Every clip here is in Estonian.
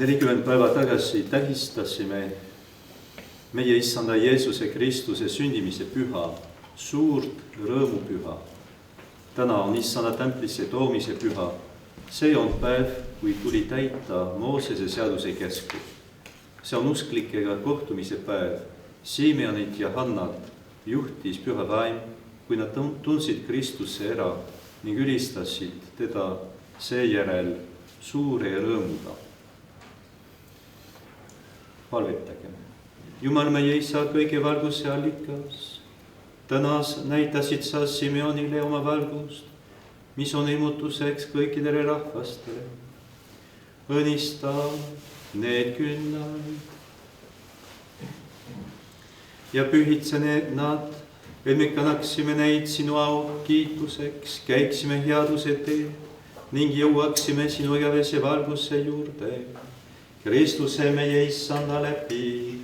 40 päeva tagasi tähistasime meie Issanda Jeesuse Kristuse sündimise püha, suurt rõõmupüha. Täna on Issanda templisse toomise püha. See on päev, kui tuli täita Moosese seaduse käsku. See on usklikega kohtumise päev. Simeonit ja Hannat juhtis püha vaim, kui nad tundsid Kristuse ära ning ülistasid teda seejärel suure rõõmuga. Palvetagem. Jumal meie Isa, kõige valguse allikas, täna näitasid sa Simeonile oma valgust, mis on ilmutuseks kõikidele rahvastele. Õnnista need küünlaid ja pühitse nad, et me kannaksime neid sinu au kiituseks, käiksime headuse teed ning jõuaksime sinu igavese valguse juurde. Kristuse meie Issanda läbi.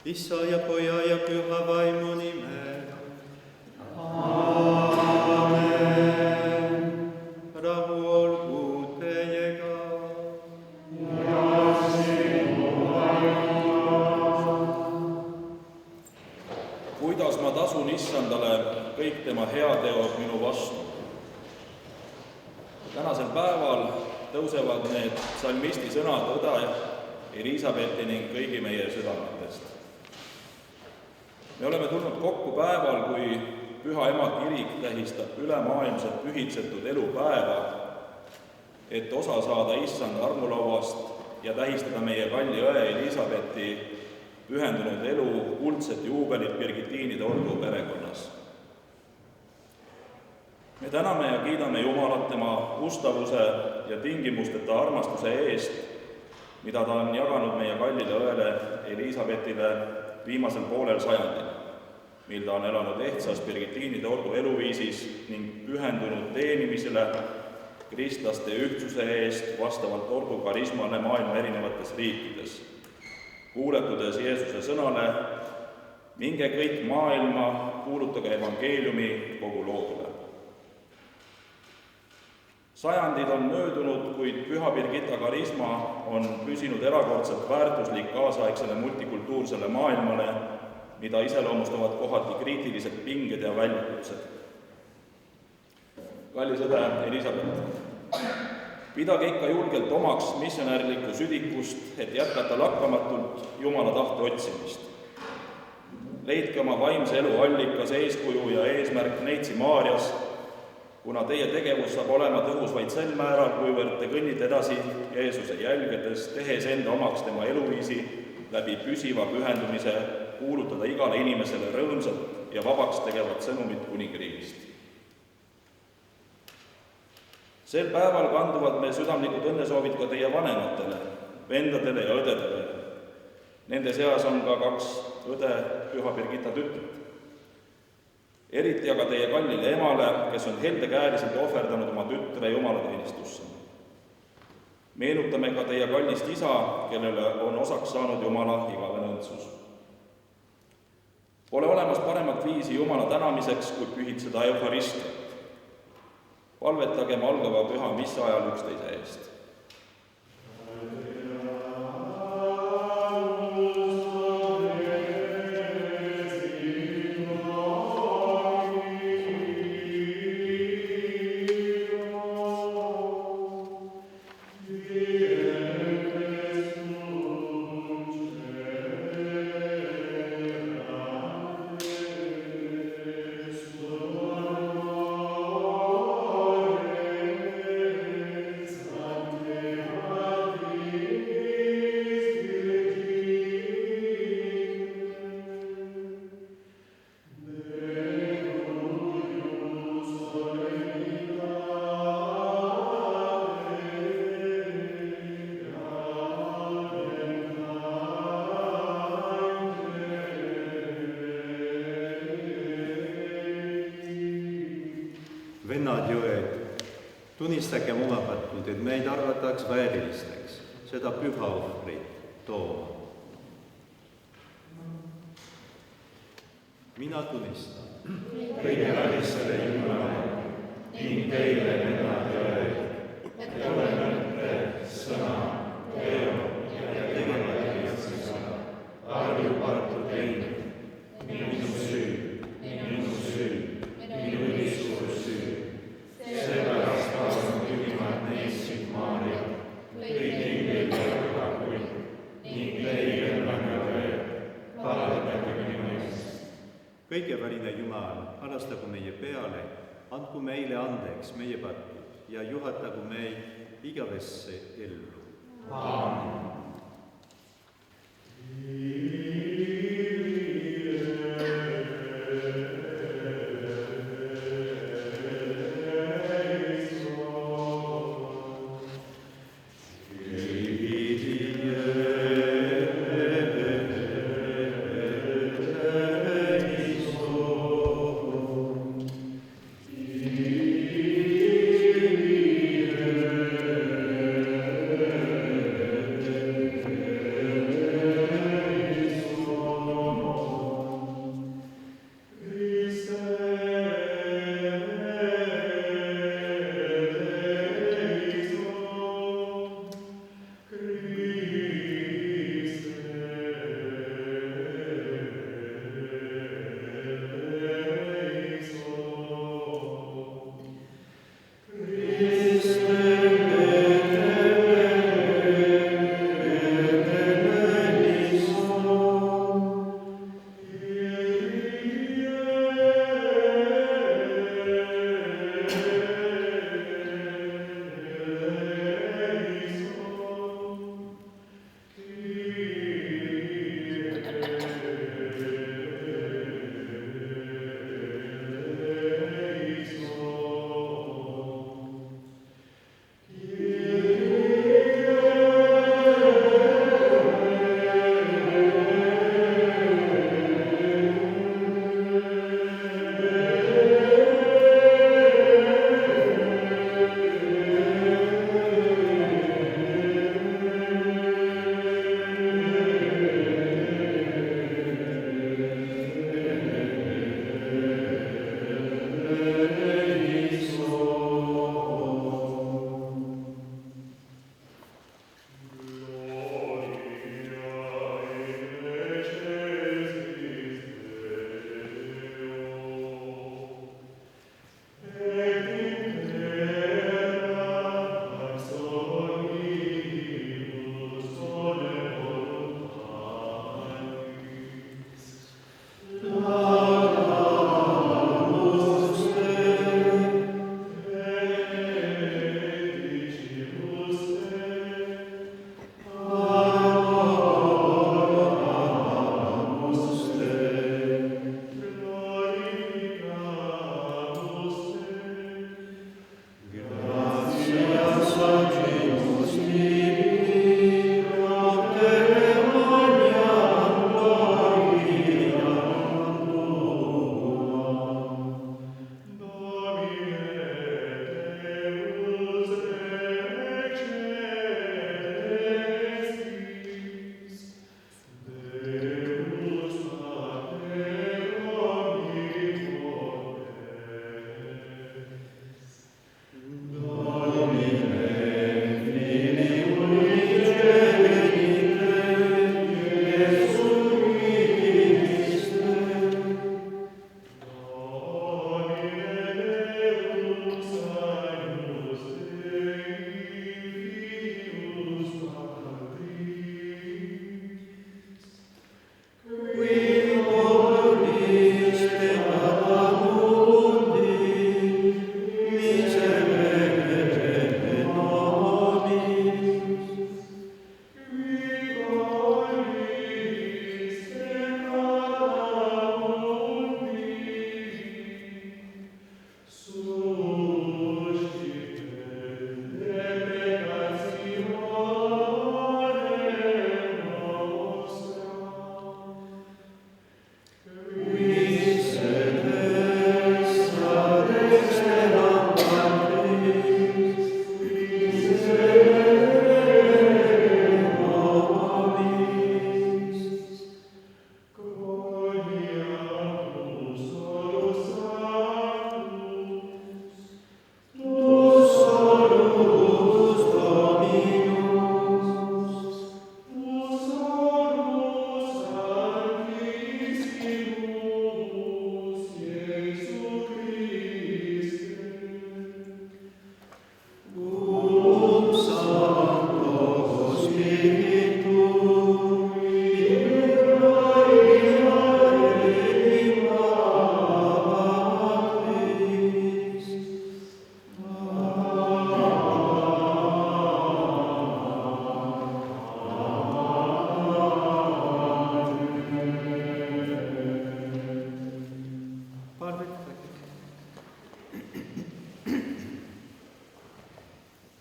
Isa ja Poja ja Püha Vaimu nimel. Aamen. Rahu olgu teiega. Ja sinu vaimuga. Kuidas ma tasun Issandale kõik tema heateod minu vastu? Tänasel päeval tõusevad need psalmisti sõnad õde Elisabethi ning kõigi meie südametest. Me oleme tulnud kokku päeval, kui Püha Ema kirik tähistab ülemaailmselt pühitsetud elupäeva, et osa saada Issanda armulauast ja tähistada meie kalli õe Elisabethi pühendunud elu kuldset juubelit Birgitiinide ordu perekonnas. Me täname ja kiidame Jumalat tema ustavuse ja tingimusteta armastuse eest, mida ta on jaganud meie kallile õele Elisabethile viimasel poolel sajandil, mil ta on elanud ehtsas Birgitiinide ordu eluviisis ning pühendunud teenimisele kristlaste ühtsuse eest vastavalt ordu karismale maailma erinevates riikides, kuuletudes Jeesuse sõnale: minge kõik maailma, kuulutage evangeeliumi kogu loodule. Sajandid on möödunud, kuid Püha Birgitta karisma on püsinud erakordselt väärtuslik kaasaegsele multikultuursele maailmale, mida iseloomustavad kohati kriitilised pinged ja väljakutsed. Kallis õde Elisabeth, pidage ikka julgelt omaks missionärlikku südikust, et jätkata lakkamatult Jumala tahte otsimist. Leidke oma vaimse elu allikas, eeskuju ja eesmärk Neitsi Maarjas, kuna teie tegevus saab olema tõhus vaid sel määral, kuivõrd te kõnnite edasi Jeesuse jälgedes, tehes enda omaks tema eluviisi läbi püsiva pühendumise kuulutada igale inimesele rõõmsat ja vabaks tegevat sõnumit kuningriigist. Sel päeval kanduvad me südamlikud õnnesoovid ka teie vanematele, vendadele ja õdedele. Nende seas on ka 2 õde Püha Birgitta tütret. Eriti aga teie kallile emale, kes on heldekäeliselt ohverdanud oma tütre jumalateenistusse. Meenutame ka teie kallist isa, kellele on osaks saanud Jumala igavene õndsus. Pole olemas paremat viisi Jumala tänamiseks, kui pühitseda euharistiat. Palvetagem algava püha missa ajal üksteise eest. Vennad ja õed, tunnistagem omapätult, et meid arvataks väärilisteks seda püha ohvrit tooma. Mina tunnistan kõige välisele Jumalale ning teile, vennad ja õed, et olen mõtte, sõna, teo ja tegevusega harjupartu teinud. Minu süü, minu ülisuur süü. Seepärast palun ülimalt neist Maarja, kõigi ingleid ja pühakuid ning teie, vennad ja õed, palvetage minu eest. kõigeväline Jumal, alastagu meie peale, andku meile andeks meie patud ja juhatagu meid igavesse ellu. Aamen.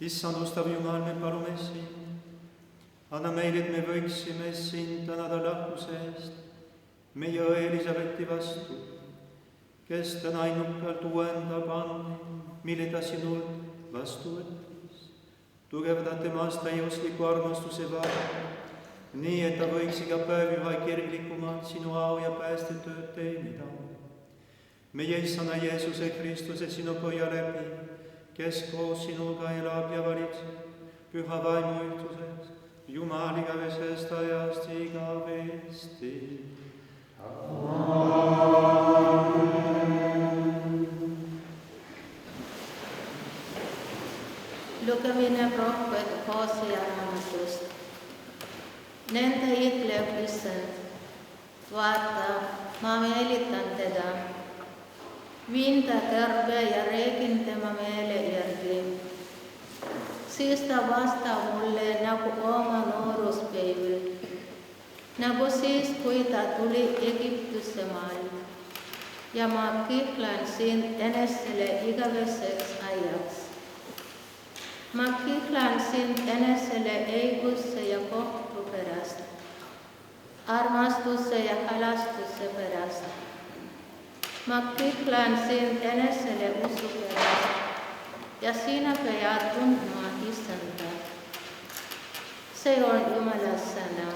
issand ustav Jumal, me palume sind, anna meile, et me võiksime sind tänada lahkuse eest meie õe Elisabethi vastu, kes täna ainukalt uuendab andmeid, mille ta sinult vastu võttis. Tugevda temast täiusliku armastuse vahel, nii et ta võiks iga päev üha kirglikumalt sinu au ja päästetööd teenida. Meie issanda Jeesuse Kristuse, sinu Poja läbi, kes koos sinuga elab ja valitseb püha vaimu ühtsuses, Jumal igavesest ajast igavesti. Lugemine prohvet Hosea raamatust. Nende ütleb issand, vaata, ma meelitan teda, viin ta terve ja räägin tema meele järgi. Siis ta vastab mulle nagu oma nooruspäevil, nagu siis, kui ta tuli Egiptusse maalt, ja ma kihlan sind enesele igaveseks ajaks. Ma kihlan sind enesele õiguse ja kohtu pärast, armastuse ja halastuse pärast. Ma kihlan sind enesele usu pärast ja sina pead tundma issanda. See on Jumala sõna.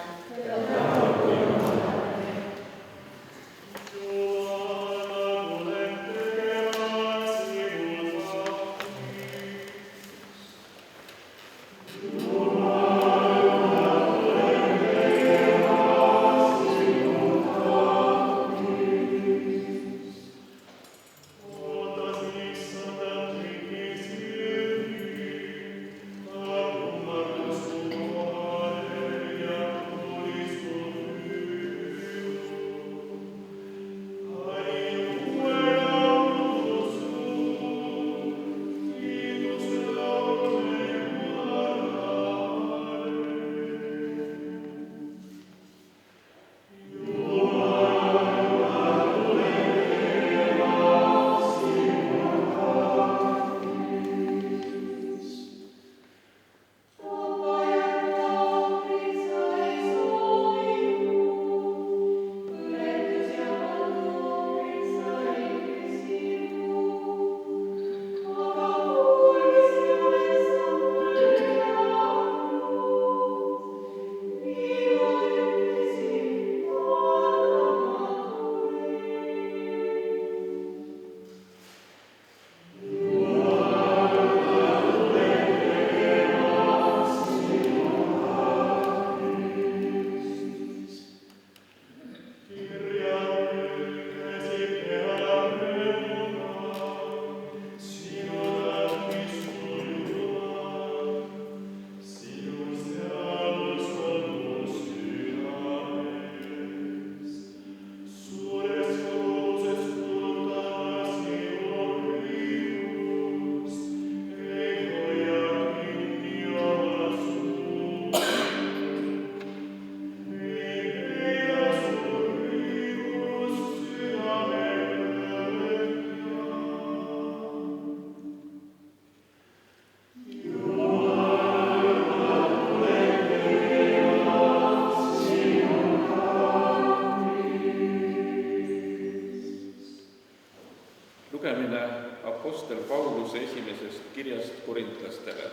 Lugemine apostel Pauluse esimesest kirjast korintlastele.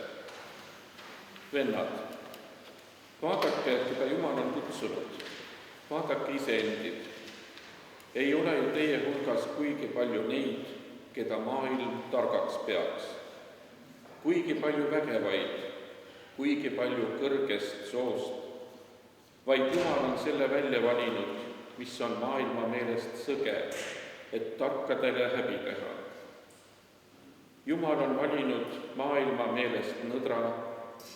Vennad, vaadake, keda Jumal on kutsunud, vaadake iseendid. Ei ole ju teie hulgas kuigi palju neid, keda maailm targaks peaks, kuigi palju vägevaid, kuigi palju kõrgest soost, vaid Jumal on selle välja valinud, mis on maailma meelest sõge, et tarkadele häbi teha. Jumal on valinud maailma meelest nõdra,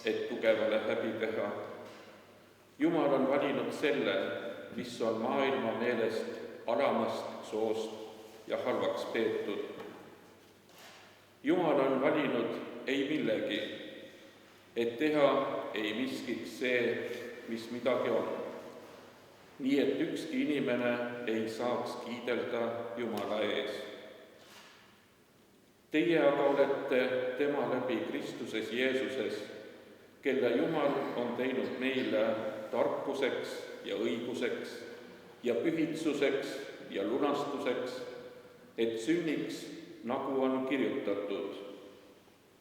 et tugevale häbi teha. Jumal on valinud selle, mis on maailma meelest alamast soost ja halvaks peetud. Jumal on valinud ei millegi, et teha ei miskiks see, mis midagi on. Nii et ükski inimene ei saaks kiidelda Jumala ees. Teie aga olete tema läbi Kristuses Jeesuses, kelle Jumal on teinud meile tarkuseks ja õiguseks ja pühitsuseks ja lunastuseks, et sünniks, nagu on kirjutatud,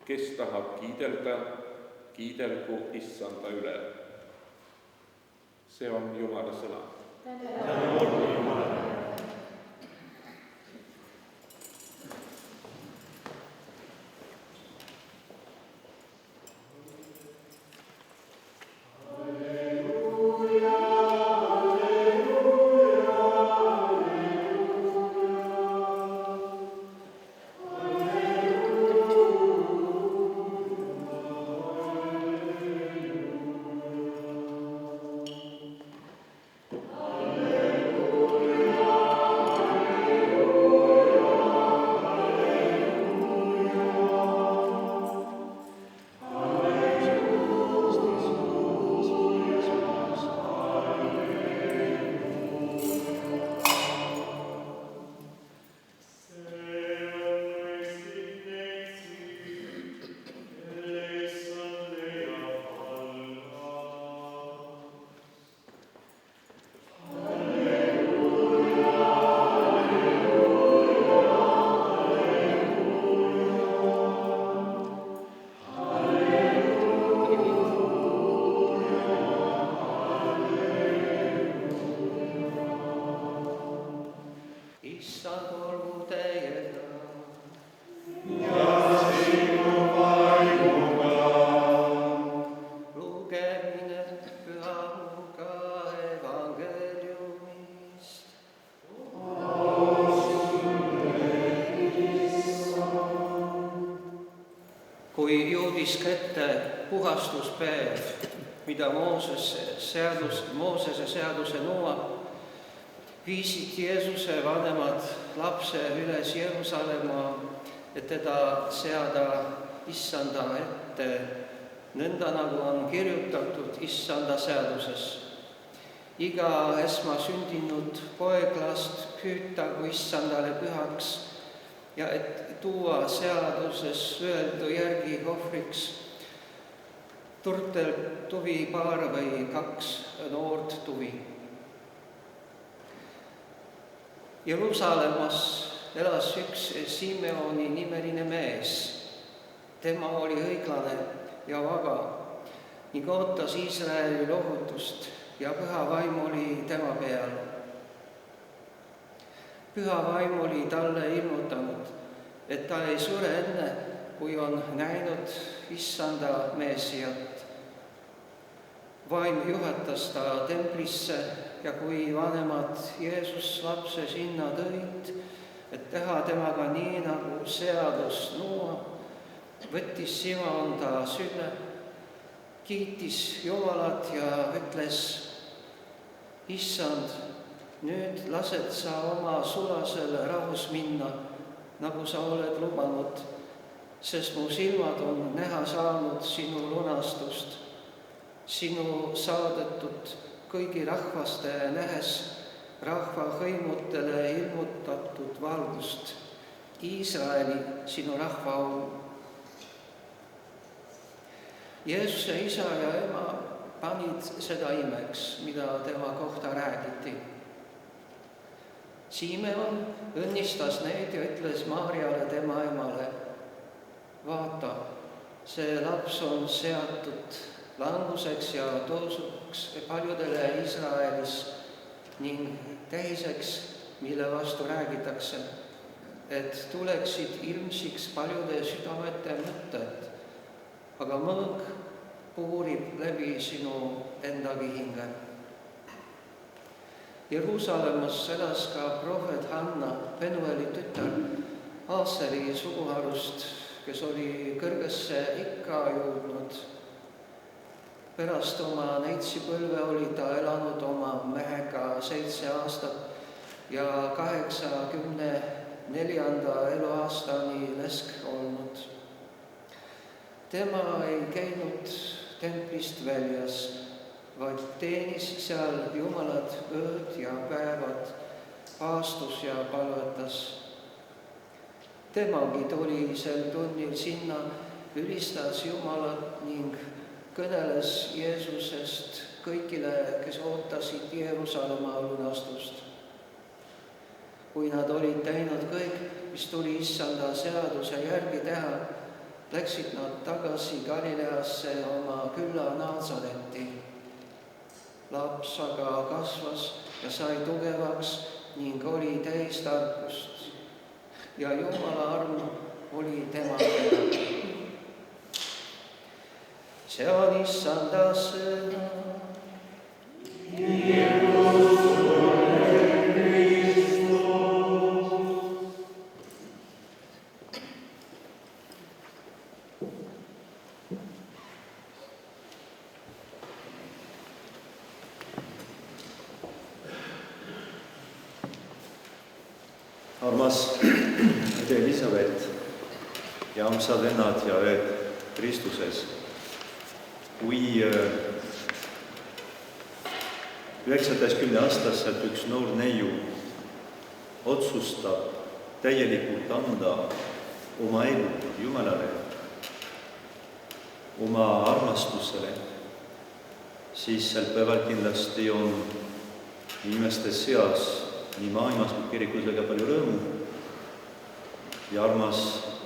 kes tahab kiidelda, kiidelgu Issanda üle. See on Jumala sõna. Kui jõudis kätte puhastuspäev, mida Moosese seaduse nõuab, viisid Jeesuse vanemad lapse üles Jeruusalemma, et teda seada Issanda ette, nõnda nagu on kirjutatud Issanda seaduses. Iga esmasündinud poeglast püütagu Issandale pühaks ja et tuua seaduses öeldu järgi ohvriks turtel tuvipaar või 2 noort tuvi. Jeruusalemmas elas üks Simeoni nimeline mees. Tema oli õiglane ja vaba ning ootas Iisraeli lohutust ja püha vaim oli tema peal. Püha vaim oli talle ilmutanud, et ta ei sure enne, kui on näinud Issanda Messiat. Vaim juhatas ta templisse ja kui vanemad Jeesus lapse sinna tõid, et teha temaga nii, nagu seadus nõuab, võttis Simon ta sülle, kiitis Jumalat ja ütles: Issand, nüüd lased sa oma sulasel rahus minna, nagu sa oled lubanud, sest mu silmad on näha saanud sinu lunastust, sinu saadetud kõigi rahvaste nähes rahva hõimutele ilmutatud valgust, Iisraeli sinu rahva au. Jeesuse isa ja ema panid seda imeks, mida tema kohta räägiti. Simeon õnnistas neid ja ütles Maarjale tema emale: vaata, see laps on seatud languseks ja tõusuks paljudele Iisraelis ning tähiseks, mille vastu räägitakse, et tuleksid ilmsiks paljude südamete mõtted, aga mõõg puurib läbi sinu enda kihinge. Jeruusalemmas elas ka prohvet Hanna, Penueli tütar, Aaseri suguharust, kes oli kõrgesse ikka jõudnud. Pärast oma neitsipõlve oli ta elanud oma mehega 7 aastat ja 84. eluaastani lesk olnud. Tema ei käinud templist väljas, vaid teenis seal Jumalat ööd ja päevad, paastus ja palvetas. temagi tuli sel tunnil sinna, ülistas Jumalat ning kõneles Jeesusest kõigile, kes ootasid Jeruusalemma lunastust. Kui nad olid teinud kõik, mis tuli issanda seaduse järgi teha, läksid nad tagasi Galileasse oma külla Naasaretti. Laps aga kasvas ja sai tugevaks ning oli täis tarkust ja Jumala arm oli tema peal. See on issanda sõna. Armas õde Elisabeth ja armsad vennad ja õed Kristuses, kui 19-aastaselt üks noor neiu otsustab täielikult anda oma elu Jumalale, oma armastusele, siis sel päeval kindlasti on inimeste seas nii maailmas kui kirikus väga palju rõõmu. Ja armas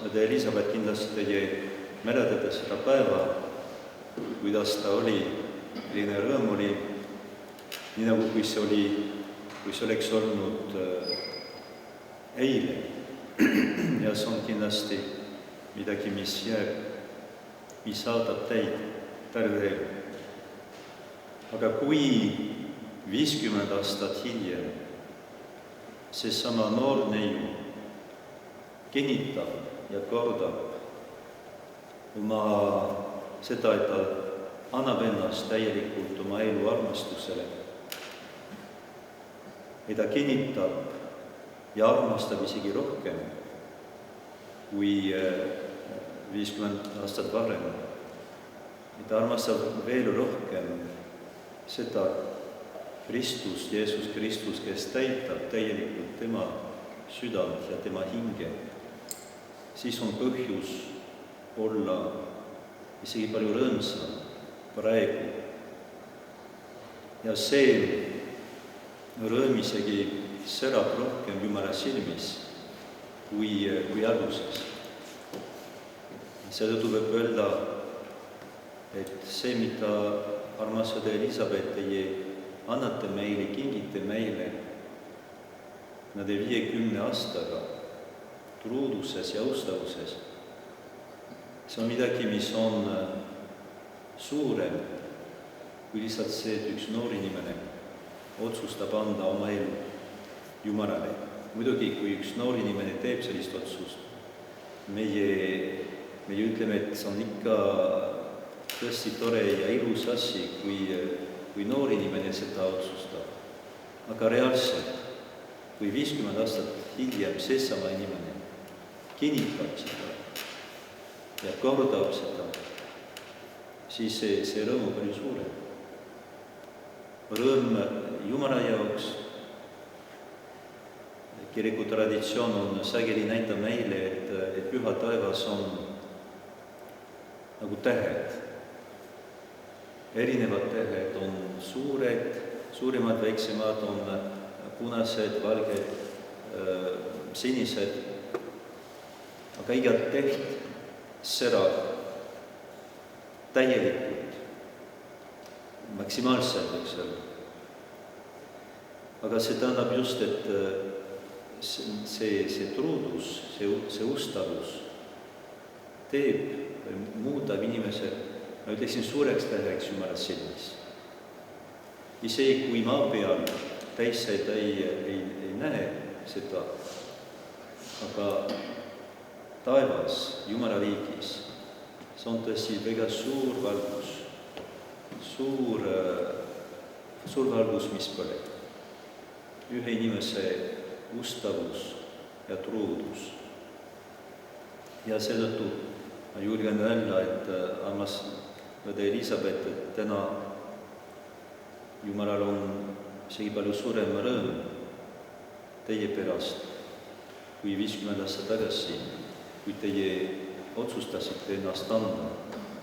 õde Elisabeth, kindlasti teie mäletate seda päeva, kuidas ta oli, milline rõõm oli, nii nagu kui see oleks olnud eile. Ja see on kindlasti midagi, mis jääb, mis saadab teid terve elu. Aga kui 50 aastat hiljem seesama noor neiu kinnitab ja kordab oma seda, et ta annab ennast täielikult oma elu armastusele. Ja ta kinnitab ja armastab isegi rohkem kui 50 aastat varem. Ja ta armastab veel rohkem seda Kristus, Jeesus Kristus, kes täitab täielikult tema südant ja tema hinge, siis on põhjus olla isegi palju rõõmsam praegu. Ja see rõõm isegi särab rohkem Jumala silmis kui alguses. Seetõttu võib öelda, et see, mida armas õde Elisabeth teie annate meile, kingite meile nende 50 aastaga truuduses ja austavuses. See on midagi, mis on suurem kui lihtsalt see, et üks noor inimene otsustab anda oma elu Jumalale. Muidugi, kui üks noor inimene teeb sellist otsust, meie ütleme, et see on ikka tõesti tore ja ilus asi, kui noor inimene seda otsustab. Aga reaalselt, kui 50 aastat hiljem seesama inimene kinnitab seda ja kordab seda, siis see rõõm on palju suurem. Rõõm Jumala jaoks. Kiriku traditsioon on sageli näidata meile, et püha taevas on nagu tähed. Erinevad tähed on suuremad, väiksemad, on punased, valged, sinised. Aga iga täht särab täielikult, maksimaalselt, eks ole. Aga see tähendab just, et see truudus, see ustavus muudab inimese, ma ütleksin, suureks täheks Jumala silmis. Isegi kui maa peal teised ei näe seda, aga taevas, Jumala riigis, see on tõesti väga suur valgus, suur valgus, mis põleb. Ühe inimese ustavus ja truudus. Ja seetõttu ma julgen öelda, et armas õde Elisabeth, et täna Jumalal on isegi palju suurem rõõm teie pärast, kui 50 aastat tagasi, kui teie otsustasite ennast anda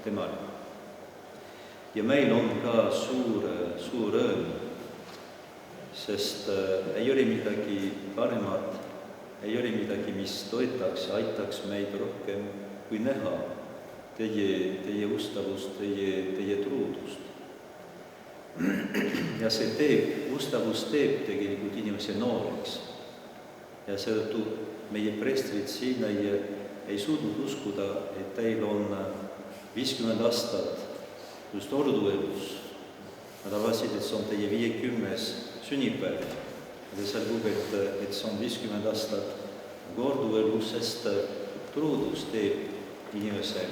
temale. Ja meil on ka suur rõõm, sest ei ole midagi paremat, ei ole midagi, mis toetaks ja aitaks meid rohkem, kui näha teie ustavust, teie truudust. Ja ustavus teeb tegelikult inimese nooreks. Ja seetõttu meie preestrid siin ei suutnud uskuda, et teil on 50 aastat just orduelus. Nad arvasid, et see on teie 50. sünnipäev. Ja seal lugeb, et see on 50 aastat orduelus, sest truudus teeb inimese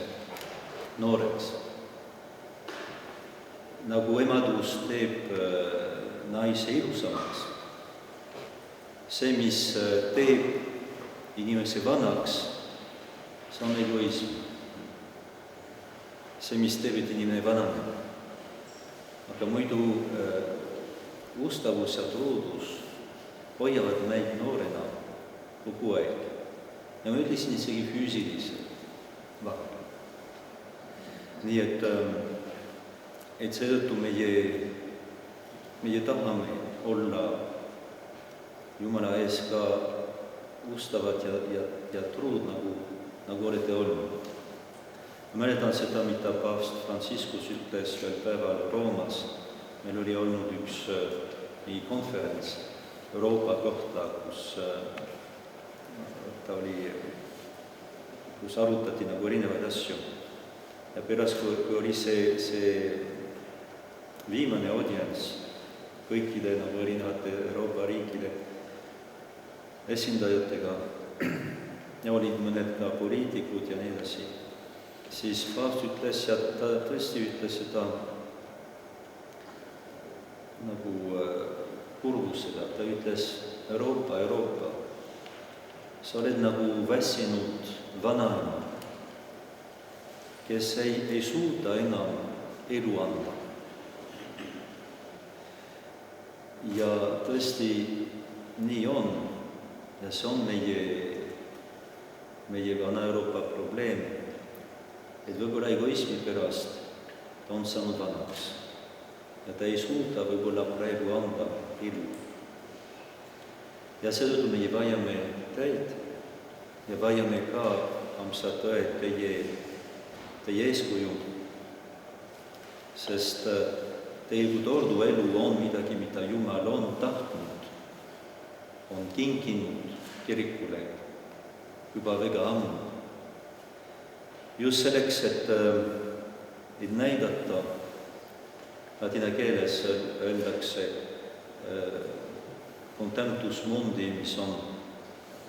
nooreks. Nagu emadus teeb naise ilusamaks. See, mis teeb inimese vanaks, see on egoism. See, mis teeb, et inimene vananeb. Aga muidu ustavus ja truudus hoiavad meid noorena kogu aeg. Ja ma ütlesin isegi füüsiliselt vahel. Nii et seetõttu meie tahame olla Jumala ees ka ustavad ja truud, nagu olete olnud. Ma mäletan seda, mida paavst Franciscus ütles veel päeval Roomas. Meil oli olnud üks konverents Euroopa kohta, kus arutati nagu erinevaid asju. Ja pärast, kui oli see viimane audients kõikide nagu erinevate Euroopa riikide esindajatega ja olid mõned ka poliitikud ja nii edasi, siis paavst ütles ja ta tõesti ütles seda nagu kurvusega. Ta ütles, Euroopa, sa oled nagu väsinud vanaema, kes ei suuda enam elu anda. Ja tõesti nii on. Ja see on meie Vana-Euroopa probleem, et võib-olla egoismi pärast ta on saanud vanaks ja ta ei suuda võib-olla praegu anda elu. Ja seetõttu meie vajame teid ja vajame ka armsad õed teie eeskuju, sest tegelikult orduelu on midagi, mida Jumal on tahtnud, on kinkinud kirikule juba väga ammu. Just selleks, et näidata, ladina keeles öeldakse contemptus mundi, mis on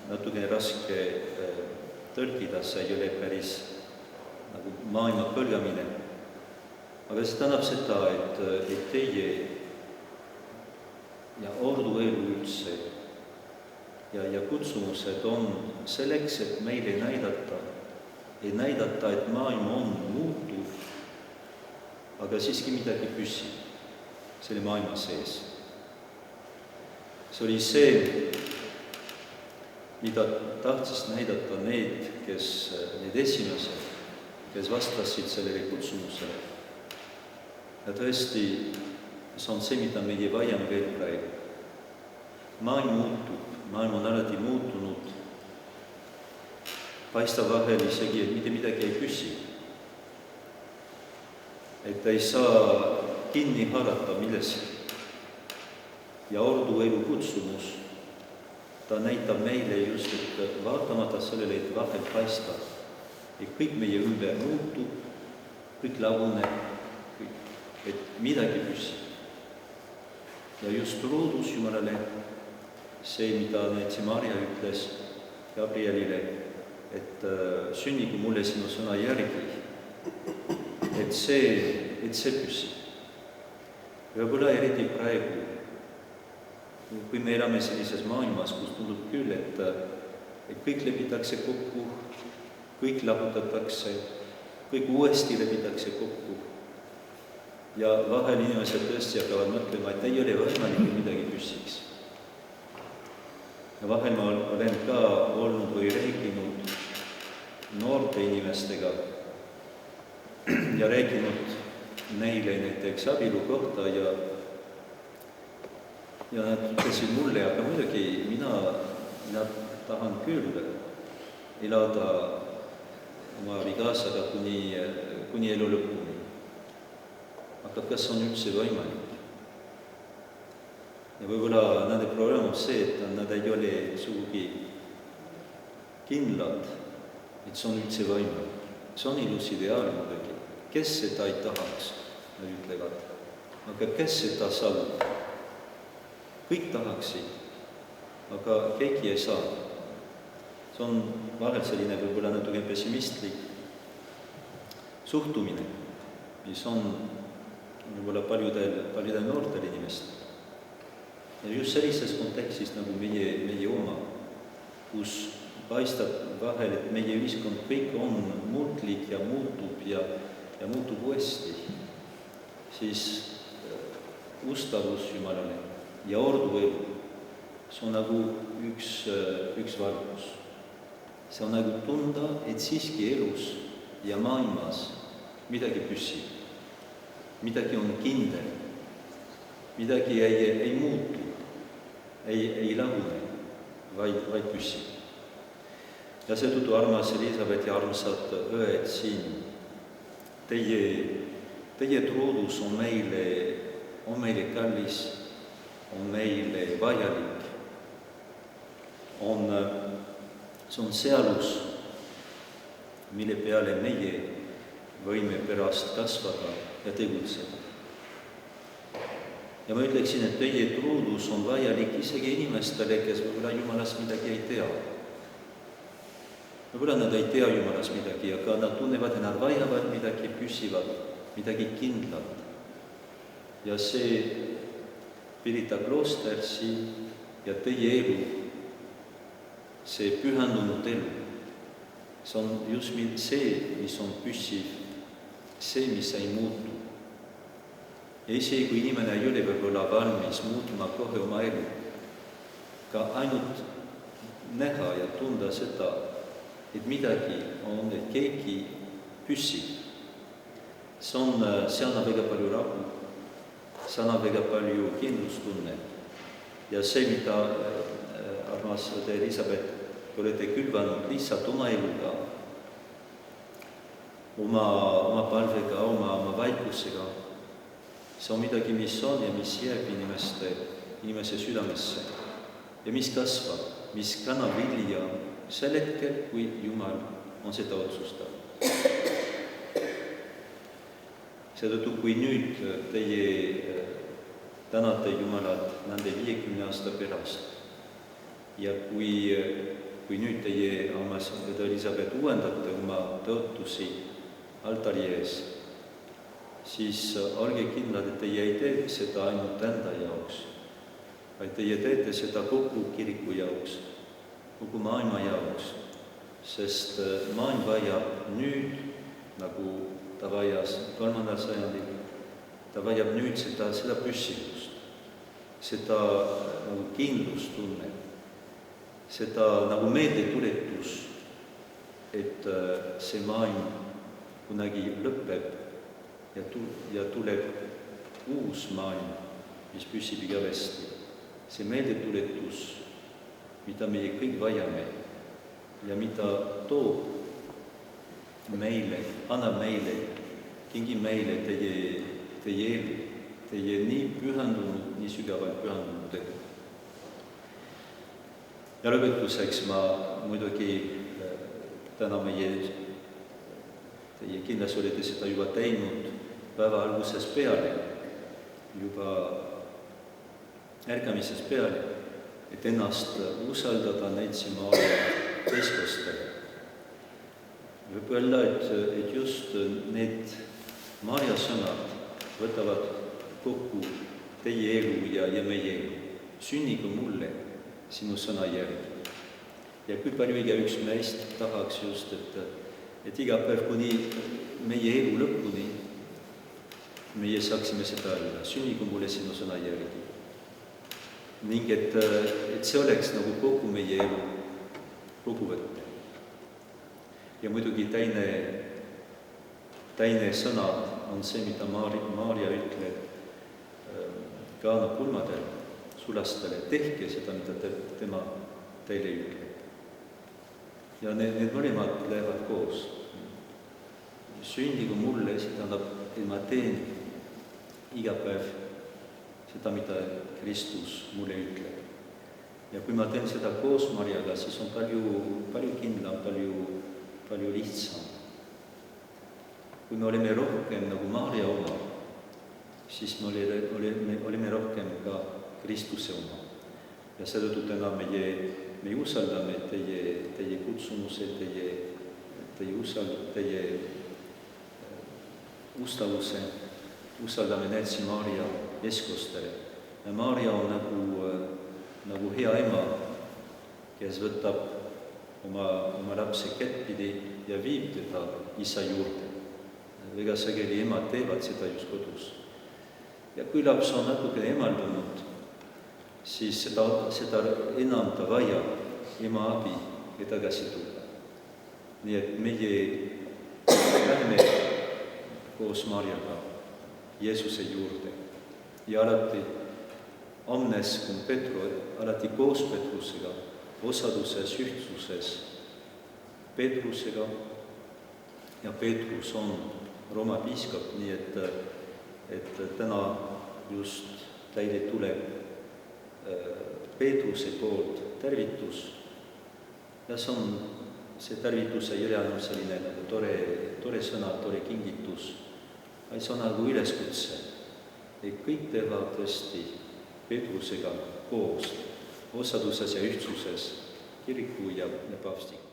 natuke raske tõlkida, see ei ole päris nagu maailma põlgamine. Aga see tähendab seda, et teie ja orduelu üldse ja kutsumused on selleks, et meile näidata, et maailm on muutuv, aga siiski midagi püsib selle maailma sees. See oli see, mida tahtsis näidata need esimesed, kes vastasid sellele kutsumusele. Ja tõesti, see on see, mida meie vajame veel praegu. Maailm muutub, maailm on alati muutunud. Paistab vahel isegi, et mitte midagi ei püsi. Et ei saa kinni haarata millestki. Ja orduelu kutsumus, ta näitab meile just, et vaatamata sellele, et vahel paistab, et kõik meie ümber muutub, kõik laguneb, et midagi püsib. Ja just truudus Jumalale, see, mida näiteks Maria ütles Gabrielile, et sünnigu mulle sinu sõna järgi, et see püsib. Võib-olla eriti praegu, kui me elame sellises maailmas, kus tundub küll, et kõik lepitakse kokku, kõik lahutatakse, kõik uuesti lepitakse kokku. Ja vahel inimesed tõesti hakkavad mõtlema, et ei ole võimalik, et midagi püsiks. ja vahel ma olen ka olnud või rääkinud noorte inimestega ja rääkinud neile näiteks abielu kohta ja nad ütlesid mulle, aga muidugi mina tahan küll elada oma abikaasaga kuni elu lõpuni. Aga kas on üldse võimalik? Ja võib-olla nende probleem on see, et nad ei ole sugugi kindlad, et see on üldse võimalik. See on ilus ideaal muidugi. Kes seda ei tahaks, nad ütlevad. Aga kes seda saab? Kõik tahaksid, aga keegi ei saa. See on vahel selline võib-olla natuke pessimistlik suhtumine, mis on võib-olla paljudel noortel inimestel. Ja just sellises kontekstis nagu meie oma, kus paistab vahel, et meie ühiskond kõik on muutlik ja muutub uuesti, siis ustavus Jumalale ja orduelu, see on nagu üks valgus. See on nagu tunda, et siiski elus ja maailmas midagi püsib, midagi on kindel, midagi ei muutu, ei lagune, vaid püsib. Ja seetõttu, armas Elisabeth ja armsad õed siin, teie truudus on meile kallis, on meile vajalik, see on see alus, mille peale meie võime pärast kasvada ja tegutseda. Ja ma ütleksin, et teie truudus on vajalik isegi inimestele, kes võib-olla Jumalast midagi ei tea. Võib-olla nad ei tea Jumalast midagi, aga nad tunnevad, et nad vajavad midagi püsivat, midagi kindlat. Ja see Pirita klooster siin ja teie elu, see pühendunud elu, see on just see, mis on püsiv, see, mis ei muutu. Ja isegi kui inimene ei ole võib-olla valmis muutma kohe oma elu, ka ainult näha ja tunda seda, et midagi on, et keegi püsib. See annab väga palju rahu, see annab väga palju kindlustunnet. Ja see, mida armas Elisabeth, te olete külvanud lihtsalt oma eluga, oma palvega, oma vaikusega, see on midagi, mis on ja mis jääb inimese südamesse ja mis kasvab, mis kannab vilja sel hetkel, kui Jumal on seda otsustanud. Seetõttu, kui nüüd teie tänate Jumalat nende 50 aasta pärast ja kui nüüd teie, armas Elisabeth, uuendate oma tõotusi altari ees, siis olge kindlad, et teie ei tee seda ainult enda jaoks, vaid teie teete seda kogu kiriku jaoks, kogu maailma jaoks, sest maailm vajab nüüd, nagu ta vajas 3. sajandil, ta vajab nüüd seda püsivust, seda nagu kindlustunnet, seda nagu meeldetuletus, et see maailm kunagi lõpeb ja tuleb uus maailm, mis püsib igavesti. See meeldetuletus, mida meie kõik vajame ja mida toob meile, annab meile, kingib meile teie elu, teie nii pühendunud, nii sügavalt pühendunud elu. Ja lõpetuseks ma muidugi täna teie kindlasti olete seda juba teinud päeva algusest peale, juba ärkamisest peale, et ennast usaldada näitsima olla teistlastele. Võib öelda, et just need Maarja sõnad võtavad kokku teie elu ja meie elu. Sünnigu mulle sinu sõna järgi. Ja kui palju igaüks meist tahaks just, et iga päev kuni meie elu lõpuni meie saaksime seda öelda. Sünnigu mulle sinu sõna järgi. ning et see oleks nagu kogu meie elu kokkuvõte. Ja muidugi teine sõna on see, mida Maarja ütleb Kaana pulmadel sulastele, tehke seda, mida tema teile ütleb. Ja need mõlemad lähevad koos. Sündigu mulle, see tähendab, et ma teen iga päev seda, mida Kristus mulle ütleb. Ja kui ma teen seda koos Marjaga, siis on palju kindlam, palju lihtsam. Kui me oleme rohkem nagu Maarja oma, siis me oleme rohkem ka Kristuse oma. Ja seetõttu täna me usaldame teie kutsumuse, teie ustavuse, usaldame Neetsi Maarja eeskostele. Ja Maarja on nagu hea ema, kes võtab oma lapse kättpidi ja viib teda isa juurde. Väga sageli emad teevad seda just kodus. Ja kui laps on natuke emaldunud, siis seda enam ta vajab ema abi ja tagasi tulla. Nii et meie läheme koos Marjaga Jeesuse juurde ja alati omnes cum Petro, alati koos Petrusega, osaduses, ühtsuses Petrusega ja Petrus on Rooma piiskop, nii et täna just teile tuleb Peetruse poolt tervitus ja see tervitus ei ole enam selline nagu tore sõna, tore kingitus, vaid see on nagu üleskutse. Et kõik teevad tõesti Peetrusega koos, osaduses ja ühtsuses kiriku ja paavstiga.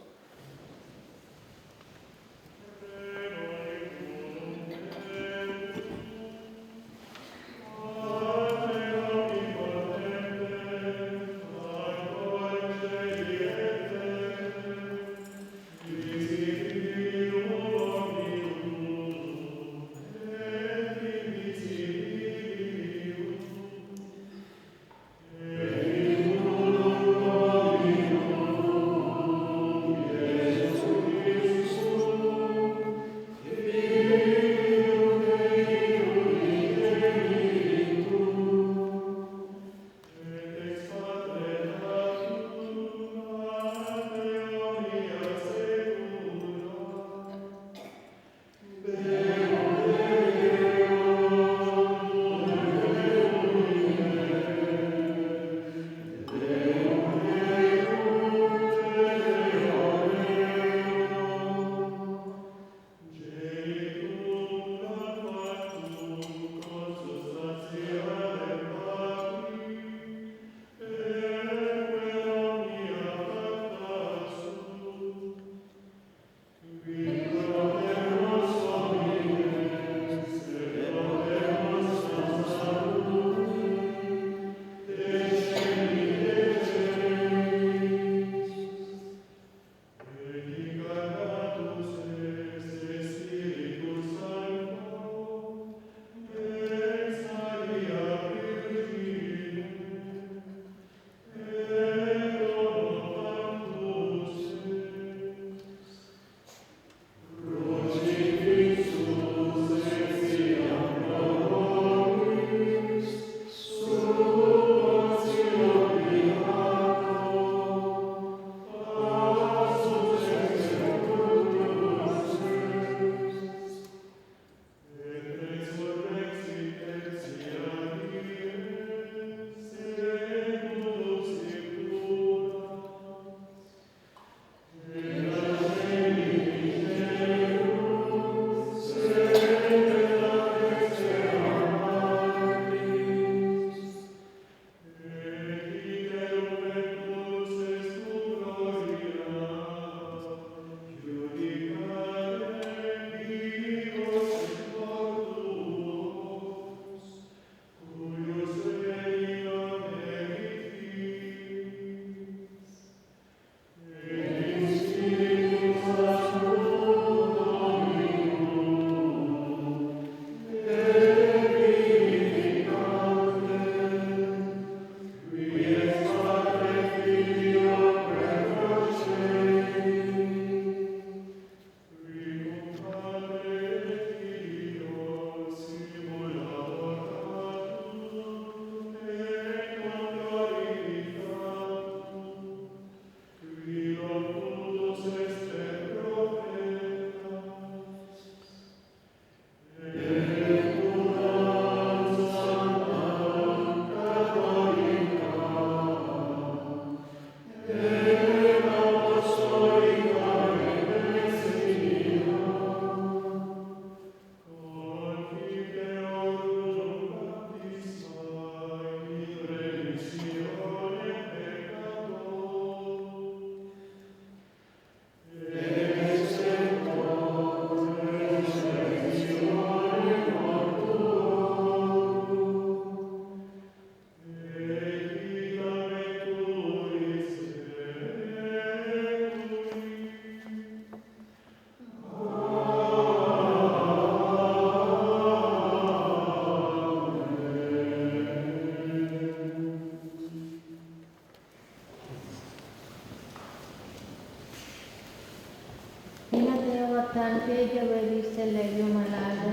Vaatan kõigevälisele Jumalale,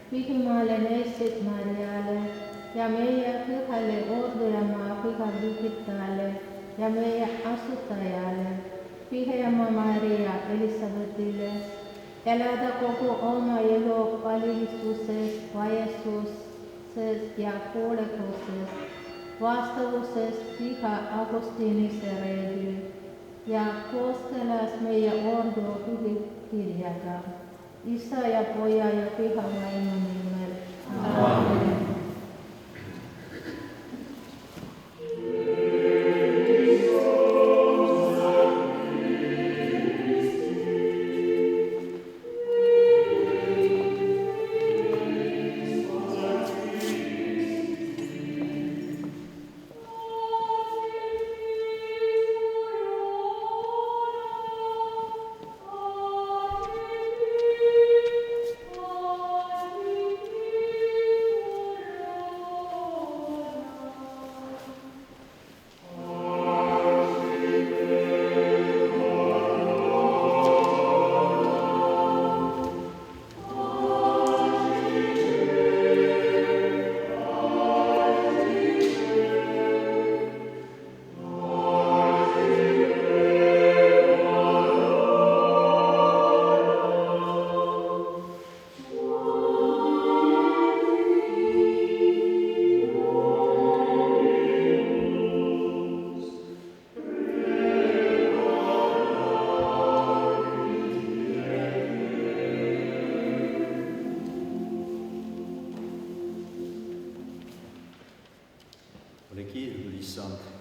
vihmale neist Mariale ja meie pühale ordujamaa pühalikitale ja meie asutajale, Pühema Maria Elisabethile, elada kogu oma elu valitsuses, vaesuses ja hooletuses, vastavuses Püha Augustinise reeglil ja kooskõlas meie ordu ülikirjaga, Isa ja Poja ja Püha Vaimu nimel. Aamen.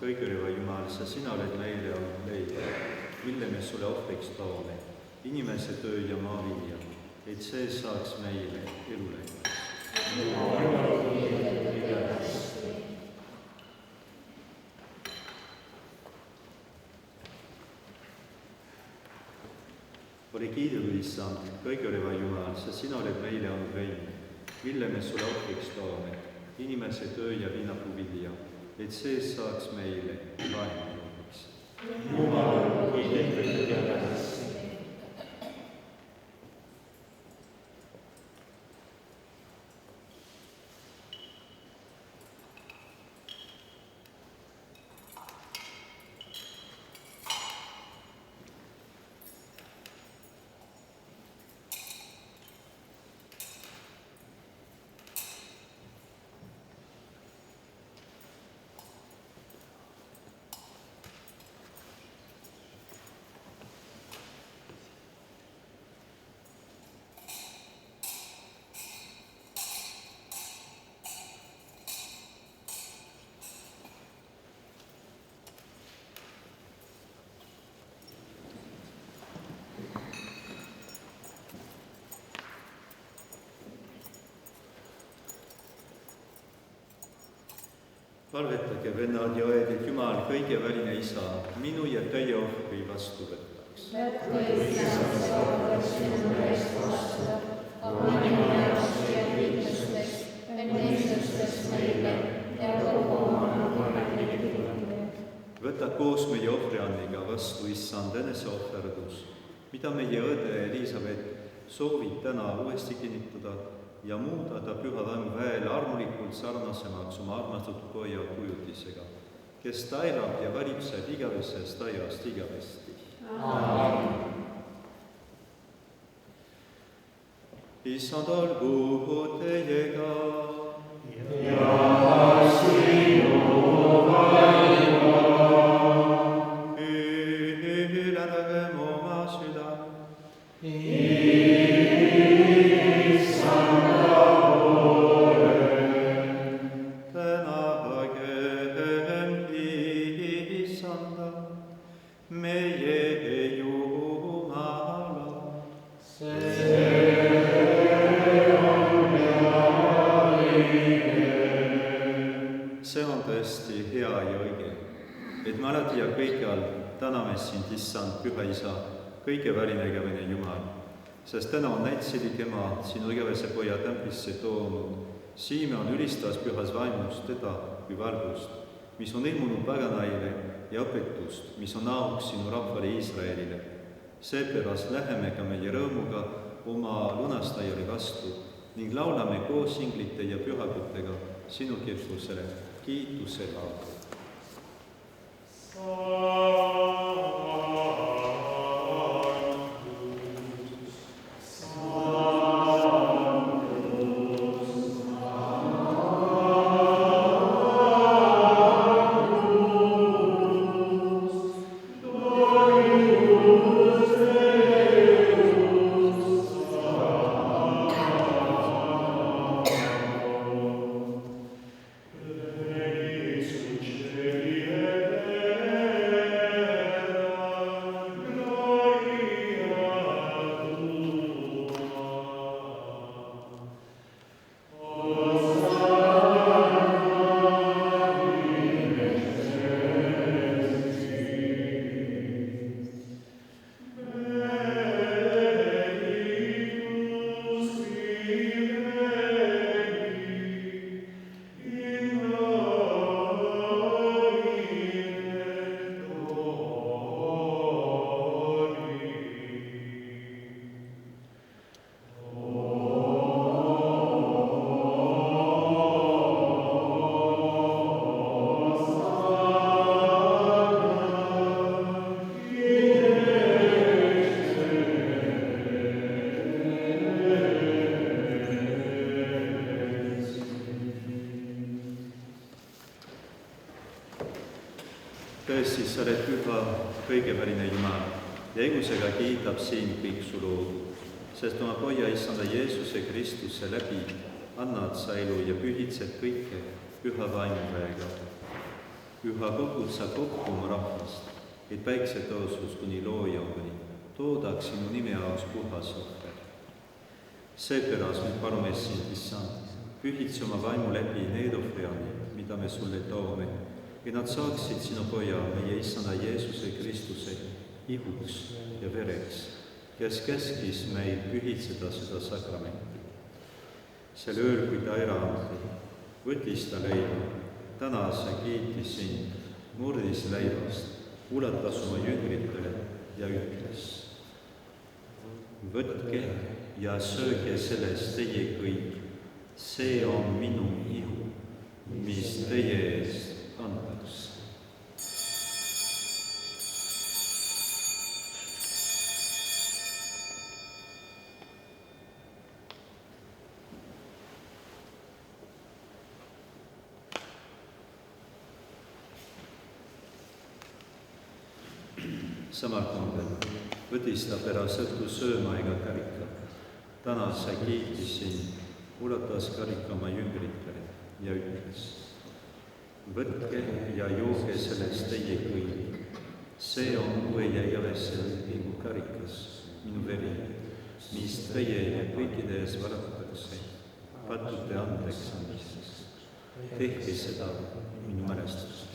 kõigeliva Jumal, sa sina oled meile olnud leib, mille me sulle ohvriks toome, inimese töö ja maavilja, et see saaks meile eluleivaks. Ole kiidetud, Issand, kõigeliva Jumal, sa sina oled meile olnud leib, mille me sulle ohvriks toome, inimese töö ja viinapuu vilja, et see saaks meile laenuvõimuks. Jumal, kiidetud ja hästi. Palvetage, vennad ja õed, et Jumal, kõigeväline Isa, minu ja teie ohvri vastu võtaks. Võtku Issand saavad sinu eest vastu, oma nime jaoks ja kiitusteks, õnnistusteks meile ja kogu oma kodanikele. Võta koos meie ohvrianniga vastu Issand eneseohverdus, mida meie õde Elisabeth soovib täna uuesti kinnitada ja muuda ta Püha Vaimu väel armulikult sarnasemaks oma armastatud poja kujutisega, kes taelab ja valitseb igavesest ajast igavesti. Issand olgu teiega. Ja sinu vaimuga. Ülenegem oma süda. Ja kõikjal täname sind, Issand, Püha Isa, kõigeväline igavene Jumal, sest täna on näitselik ema sinu igavese poja templisse toonud. Simeon ülistas Pühas vaimus teda kui valgust, mis on ilmunud paganaile ja õpetust, mis on auks sinu rahvale Iisraelile. seepärast läheme ka meie rõõmuga oma lunastajale vastu ning laulame koos inglite ja pühakutega sinu kirkusele kiituse laulu. Tõesti, sa oled püha, kõigevärine Jumal, ja õigusega kiidab sind kõik su loodu, sest oma poja issanda Jeesuse Kristuse läbi annad sa elu ja pühitsed kõike püha vaimuväega. Üha kogud sa kokku oma rahvast, et päiksetõusus kuni loojanguni toodaks sinu nime jaoks puhas ohver. Seepärast me palume sind, issand, pühitse oma vaimu läbi need ohvriani, mida me sulle toome, et nad saaksid sinu poja, meie issanda Jeesuse Kristuse ihuks ja vereks, kes käskis meil pühitseda seda sakramenti. Sel ööl, kui ta ära andi, võttis ta leiva, tänas ja kiitis sind, murdis leivast, ulatas oma jüngritele ja ütles: võtke ja sööge sellest teie kõik, see on minu ihu, mis teie eest antakse. Samal kombel võttis ta pärast õhtu söömaiga karika, tänas ja kiitis sind, ulatas karika oma jüngritele ja ütles: võtke ja jooge sellest teie kõik, see on uue ja jälese lepingu karikas, minu veri, mis teie ja kõikide ees valatakse pattude andeks andmiseks. Tehke seda minu mälestuseks.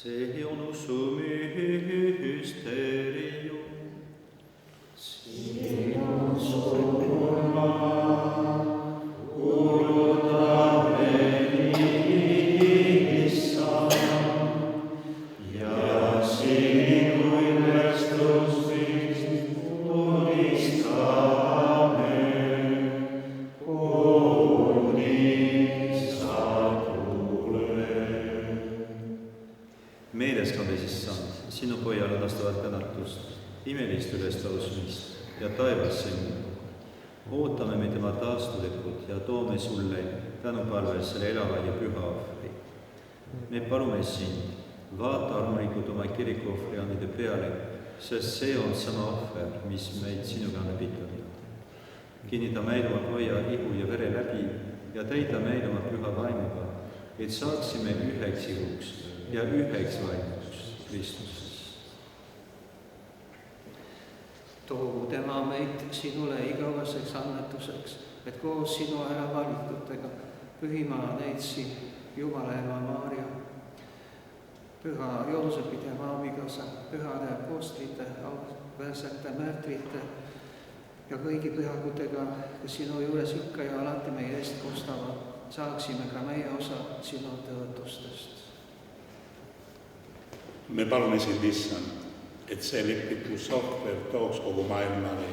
See on usu müsterium. Sinu surma kuulutame nii, issand, ja sinu ülestust tunistame, kuni sa tuled. Meeleskame, issand, sinu pojale lastavat tänatust, imelist ülestõusmist ja taevasse minna. Ootame me tema taastulekut ja toome sulle tänupalve selle elava ja püha ohvri. Me palume sind, vaata armulikult oma kiriku ohvriannide peale, sest see on sama ohver, mis meid sinuga on lepitatud. Kinnita meil oma poja ihu ja vere läbi ja täida meil oma püha vaimuga, et saaksime üheks ihuks ja üheks vaimuks Kristuses. Too tema meid sinule igaveseks annetuseks, et koos sinu äravalikutega pühima neid siin Jumala ema Maarja, püha Joosepit ja abikaasa, pühade apostlite, auväärsete märtrite ja kõigi pühakutega, kes sinu juures ikka ja alati meie eest kostavad, saaksime ka meie osa sinu tõotustest. me palume sind, issand, et see lepitusohver tooks kogu maailmale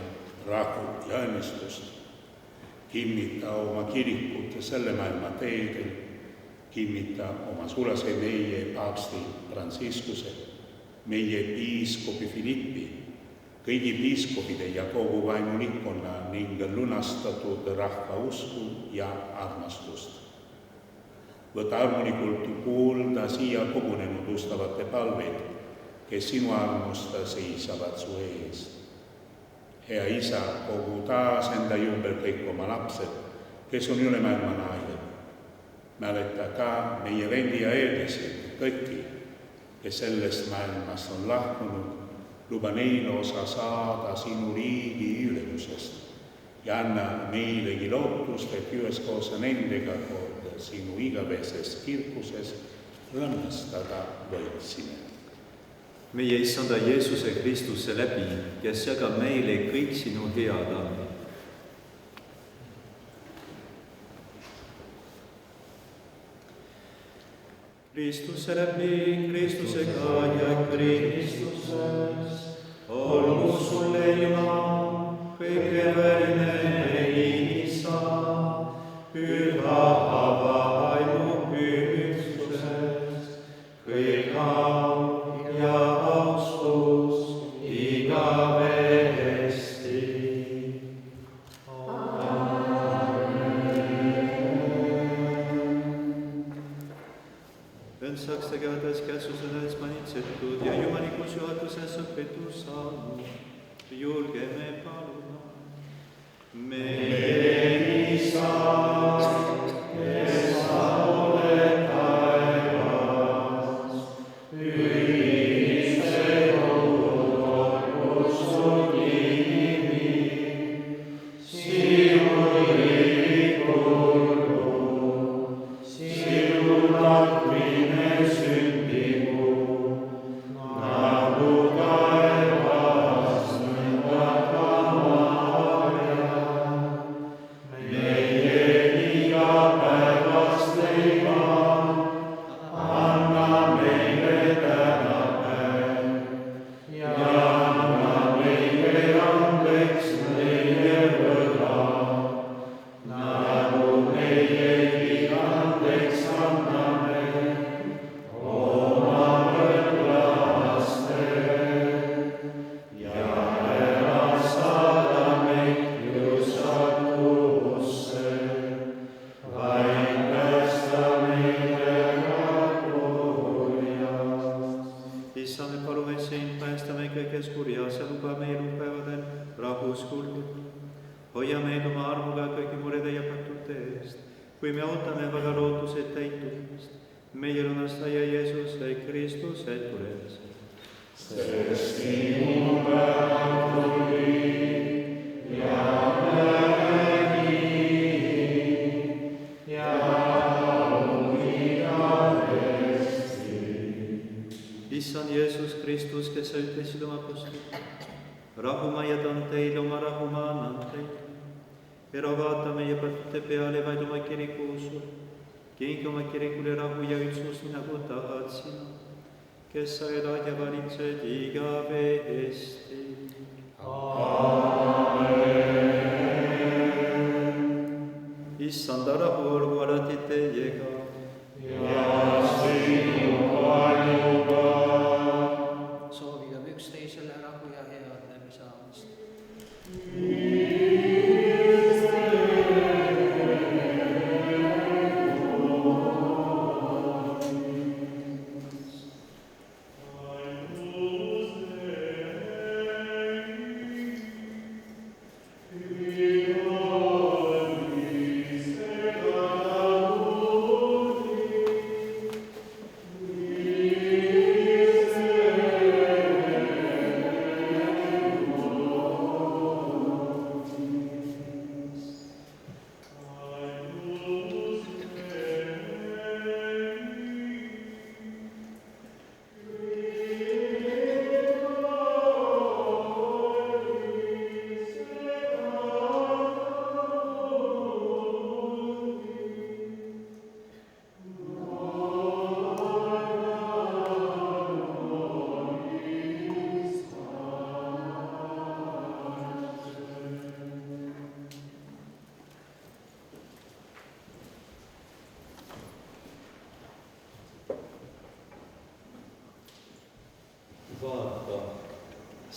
rahu ja õnnestust. Kinnita oma kirikut selle maailma teedel, kinnita oma sulase meie paavsti Franciscuse, meie piiskopi Filippi, kõigi piiskopide ja kogu vaimulikkonna ning lunastatud rahva usku ja armastust. Võta armulikult kuulda siia kogunenud ustavate palveid, kes sinu armust seisavad su ees. Hea isa, kogu taas enda ümber kõik oma lapsed, kes on üle maailma naised. Mäleta ka meie vendi ja eeldesid, kõiki, kes sellest maailmast on lahkunud, luba neil osa saada sinu riigi ülemusest ja anna meilegi lootust, et üheskoos nendega kord sinu igaveses kirkuses rõõmustada võiksime. meie issanda Jeesuse Kristuse läbi, kes jagab meile kõik sinu head anne. Kristuse läbi, Kristusega ja Kristuses, olgu sulle Jumal, kõigeväline Isa, püha vaimu ühtsuses, kõik au ja austus igavesti. Õndsaks tegevades käsusedes manitsetud ja jumalikus juhatuses õpetus saanud, julgeme paluda. Meie Isa, kes sa oled taevas, ülistatud olgu su nimi, sinu riik tulgu, sinu tahtmine sündigu, nagu taevas, nõnda ka maal. Meie igapäevast leiba anna meile tänapäev ja anna meile andeks meie võlad, nagu meiegi andeks anname oma võlglastele ja ära saada meid kiusatusse, vaid päästa meid ära kurjast. Issa, me palume sind, päästa meid kõigest kurjas ja luba meil päevadel rahus kulgeda. Hoia meid oma armuga kõigi murede ja patute eest, kui me ootame väga lootuse täitumist. Meie lunastaja Jeesuse Kristuse tulemise. Sest sinu päev tuli ja nägi ja igavesti. Issand Jeesus Kristus, kes sa ütlesid oma apostlit, rahu ma jätan teile, oma rahu ma annan teile. Ära vaata meie patute peale, vaid oma kiriku usu. Kingi oma kirikule rahu ja üldsust, nagu tahad sina, kes sa elad ja valitsed igavesti. Issanda rahu olgu alati teiega. Ja sinu vajuga. Soovigame üksteisele rahu ja head läbisaamist.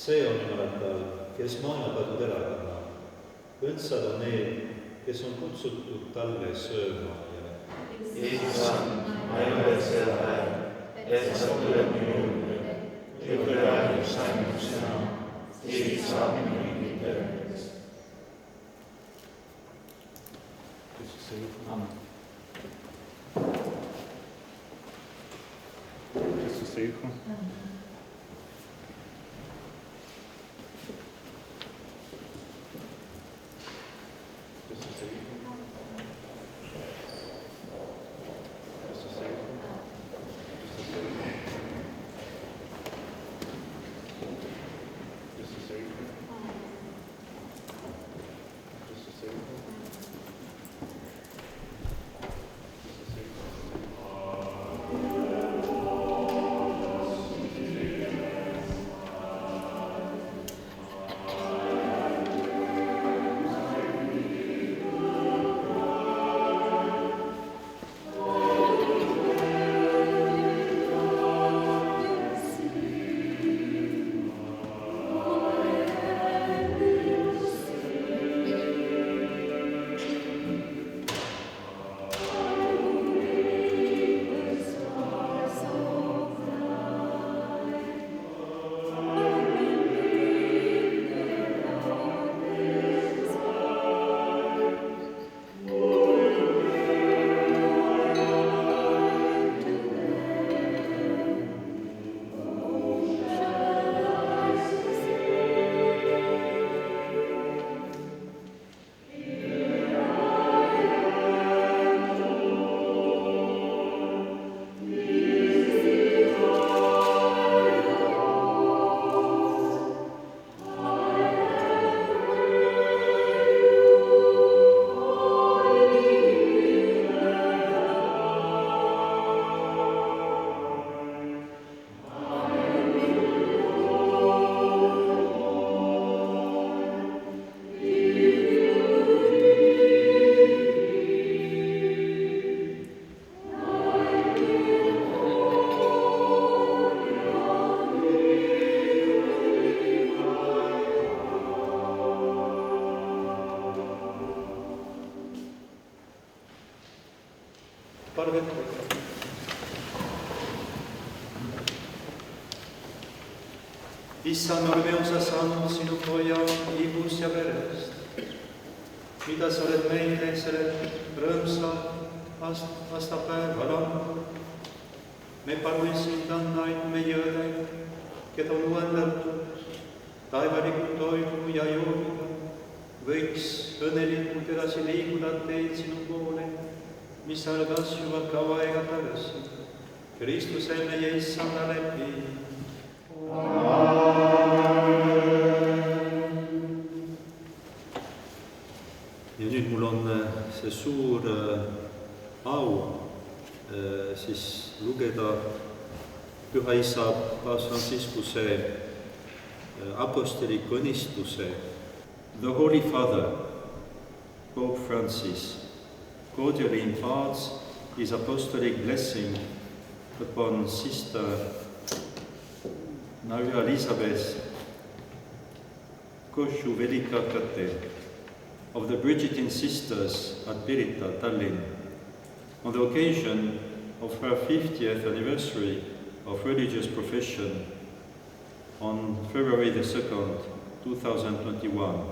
see on Jumalatal, kes maailma kadud ära kannab. Õndsad on need, kes on kutsutud talle sööma ja Issand, ma ei ole seda väärt, et sa tuled minu juurde, kuid räägiks ainult sõna, siis saab minugi terveks. Ісусе Іху. Issand, me oleme osa saanud sinu poja ihust ja verest, mida sa oled meile sellel rõõmsal aastapäeval andnud. Me palume sind anda, et meie õde, keda on uuendatud taevaliku toidu ja joogiga, võiks õnnelikult edasi liiguda teed sinu poole, mis algas juba kaua aega tagasi. Kristuse meie Issanda läbi. Ja nüüd mul on see suur au siis lugeda Püha Isa Paavst Franciscuse apostoliku õnnistuse. The Holy Father, Pope Francis, cordially imparts his apostolic blessing upon Sister Maria Elizabeth Košuvelika-Kate of the Brigittine Sisters at Pirita, Tallinn, on the occasion of her 50th anniversary of religious profession on February the 2nd, 2021,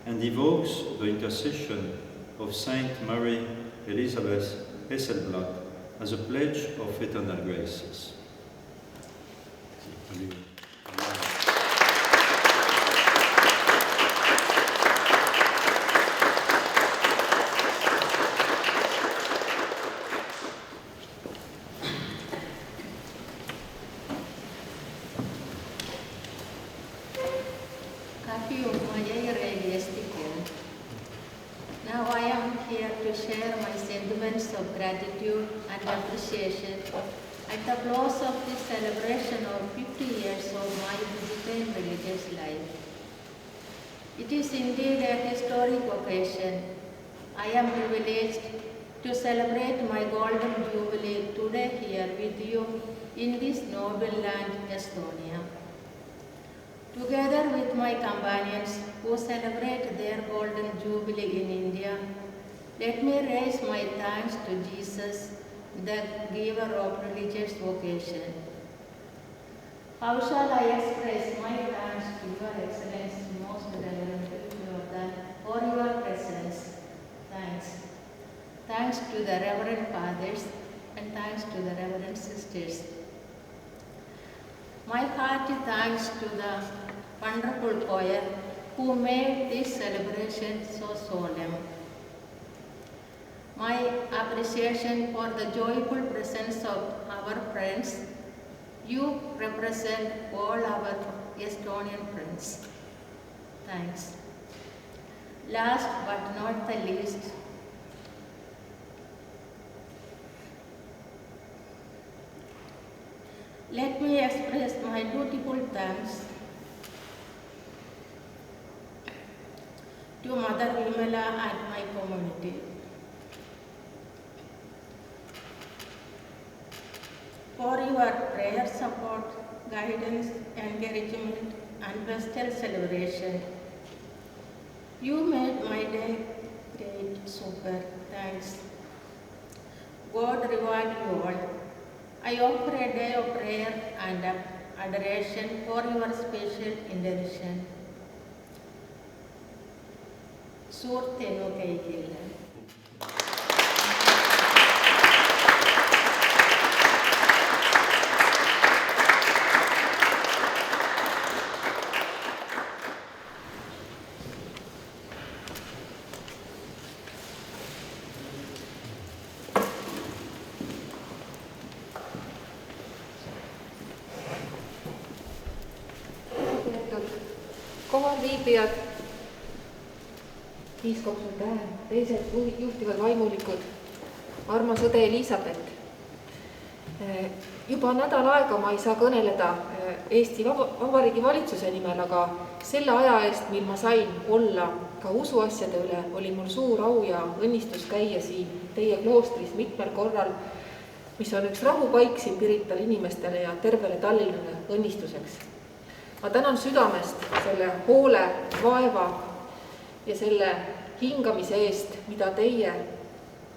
and evokes the intercession of Saint Mary Elizabeth Hesselblad as a pledge of eternal graces. Now I am here to share my sentiments of gratitude and appreciation at the close of this celebration of 50 years of my Benedictine religious life. It is indeed a historic occasion. I am privileged to celebrate my golden jubilee today here with you in this noble land, Estonia. Together with my companions who celebrate their golden jubilee in India, let me raise my thanks to Jesus, the giver of religious vocation. How shall I express my thanks to Your Excellency, Most Reverend Jordan, for your presence? Thanks. Thanks to the Reverend Fathers and thanks to the Reverend Sisters. My hearty thanks to the wonderful choir who made this celebration so solemn. My appreciation for the joyful presence of our friends. You represent all our Estonian friends. Thanks. Last but not the least, let me express my dutiful thanks to Mother Vimala and my community for your prayer support, guidance, encouragement, and festal celebration. You made my day great, super. Thanks. God reward you all. I offer a day of prayer and adoration for your special intercession. Suurtenu kaikille. Kohal viibijad, piiskop Tähe, teised juhtivad vaimulikud, armas õde Elisabeth. Juba nädal aega ma ei saa kõneleda Eesti Vabariigi valitsuse nimel, aga selle aja eest, mil ma sain olla ka usuasjade üle, oli mul suur au ja õnnistus käia siin teie kloostris mitmel korral, mis on üks rahupaik siin Pirital inimestele ja tervele Tallinnale õnnistuseks. Ma tänan südamest selle hoole, vaeva ja selle hingamise eest, mida teie,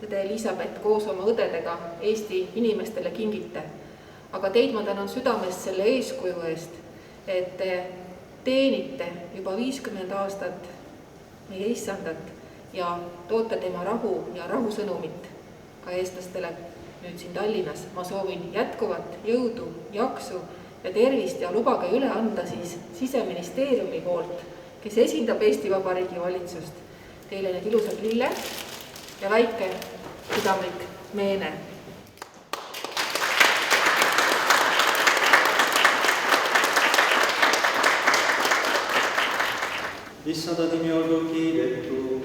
õde Elisabeth, koos oma õdedega Eesti inimestele kingite. Aga teid ma tänan südamest selle eeskuju eest, et te teenite juba 50 aastat meie issandat ja toote tema rahu ja rahusõnumit ka eestlastele nüüd siin Tallinnas. Ma soovin jätkuvat jõudu, jaksu ja tervist ja lubage üle anda siis Siseministeeriumi poolt, kes esindab Eesti Vabariigi valitsust. Teile need ilusad lilled ja väike südamlik meene. Issanda nimi olgu kiidetud.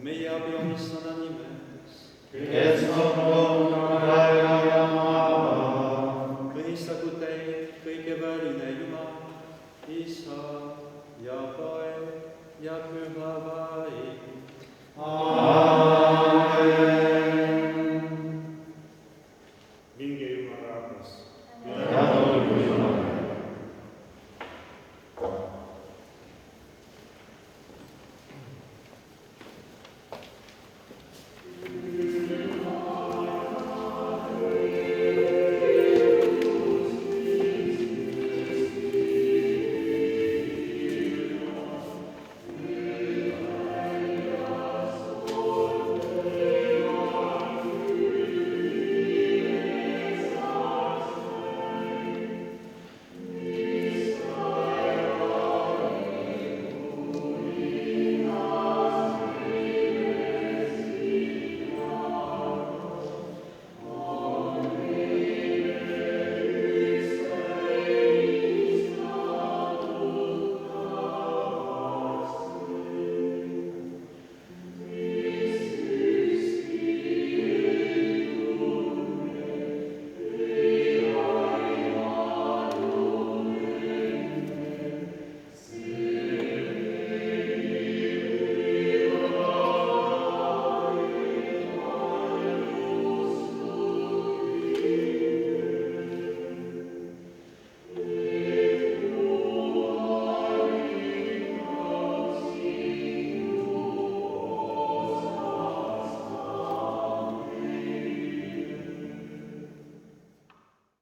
Meie abi on Issanda nimes, kes on loonud raja ja maa. Õnnistagu teid kõige väline Jumal, Isa ja Poeg ja Püha.